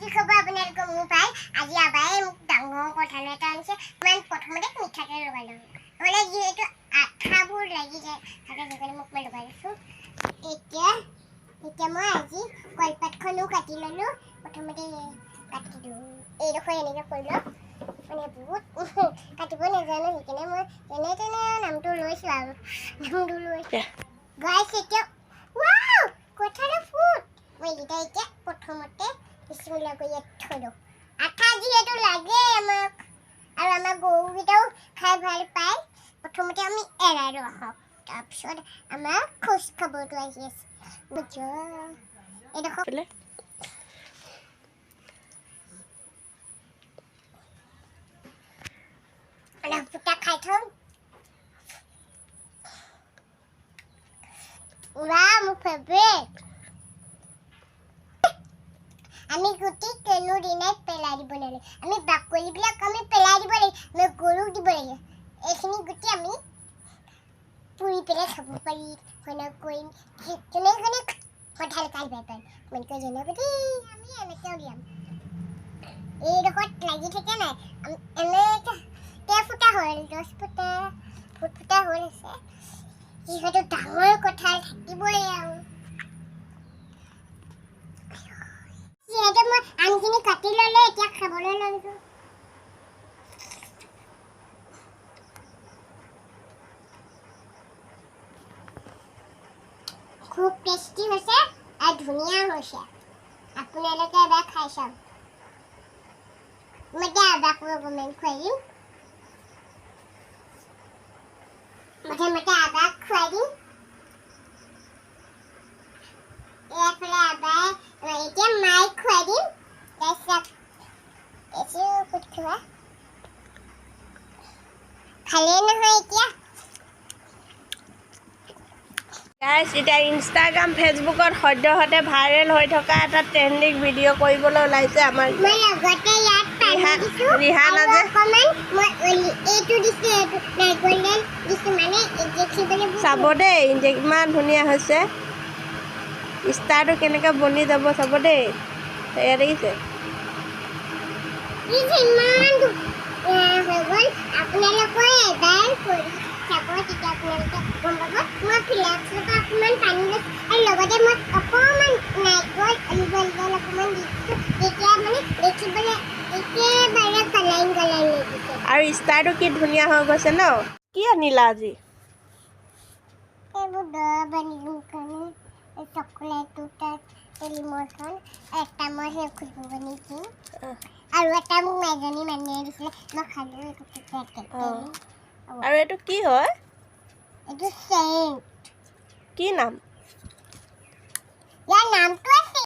কি খবৰ আপোনালোকৰ মোৰ পাই আজি আবাই মোক ডাঙৰ কঁঠাল এটা আনিছে মই প্ৰথমতে মিঠাতেল লগাই লওঁ মানে যিহেতু আঠাবোৰ লাগি যায় সেইকাৰণে মোক মই লগাই লৈছোঁ এতিয়া মই আজি কলপাতখনো কাটি ল'লোঁ প্ৰথমতে কাটি দিওঁ এইডোখৰ এনেকৈ কৰিলোঁ মানে বহুত কাটিব নাজানো সেইকাৰণে মই যেনে তেনে নামটো লৈছোঁ আৰু নামটো লৈছোঁ গাইছ এতিয়া ৱাও কঁঠালৰ ফুট মই এইকেইটা এতিয়া প্ৰথমতে বিস্মিল্লাহ কৰি ইয়াত থৈ দিওঁ আঠা যিহেতু লাগে আমাক আৰু আমাৰ গৰুকেইটাও খাই ভাল পায় প্ৰথমতে আমি এৰাই দিওঁ আহক তাৰপিছত আমাৰ খোজ খাবতো আহি আছে এইডোখৰ ফুটা খাই থওঁ মোৰ ফেভৰেট আমি গুটি কোনো দিনাই পেলাই দিব নালাগে আমি বাকলিবিলাক আমি পেলাই দিব লাগে আমি গৰুক দিব লাগে এইখিনি গুটি আমি পুৰি পেলাই খাব পাৰি কোনে কৰিম কোনে কঁঠাল খাই ভাল পায় তোমালোকে জনাব দেই আমি এনেকৈ উলিয়াম এইডোখৰত লাগি থাকে নাই এনেকৈ ফুটা হ'ল 10 ফুটা ফুটা হ'ল আছে যিহেতু ডাঙৰ কঁঠাল থাকিবই আৰু যিহেতু মই আমখিনি কাটি ল'লে এতিয়া খাবলৈ লৈছোঁ খুব টেষ্টি হৈছে আৰু ধুনীয়া হৈছে আপোনালোকে এবাৰ খাই চাওক মই এতিয়া আদাকো অকণমান খুৱাই দিম প্ৰথমতে আদাক খুৱাই দিম এইফালে আদাই এতিয়া মাইক খুৱাই দিম তাৰপিছত খোৱা খালেই নহয় এতিয়া গাইছ এতিয়া ইনষ্টাগ্ৰাম ফেচবুকত সদ্যহতে ভাইৰেল হৈ থকা এটা ট্ৰেণ্ডিং ভিডিঅ' কৰিবলৈ ওলাইছে আমাৰ মই লগতে ইয়াত পানী দিছোঁ ৰিহানা যে অকণমান মই এইটো দিছোঁ এইটো গোল্ডেন দিছোঁ মানে দেখিবলৈ চাব দেই ইমান ধুনীয়া হৈছে ষ্টাৰটো কেনেকৈ বনি যাব চাব দেই এয়া দেখিছে ইমান হৈ গ'ল আপোনালোকে এবাৰ কৰি চাব তেতিয়া আপোনালোকে গম পাব মই ফ্লেক্সৰ পৰা অকণমান পানী লৈছোঁ আৰু লগতে মই অকণমান নাৰিকল অলিভ অকণমান দিছোঁ তেতিয়া মানে দেখিবলৈ একেবাৰে কালাৰিং লাগিছে আৰু ষ্টাৰটো কি ধুনীয়া হৈ গৈছে ন কি আনিলা আজি এইবোৰ দৰৱ আনিলোঁ কাৰণে চকলেট দুটাত লিমৰখন এটা মই সেই খুলিব নিছোঁ আৰু এটা মোক এজনী মানুহে দিছিলে মই খালোঁ আৰু এইটো কি হয় এইটো চেইণ্ট কি নাম ইয়াৰ নামটো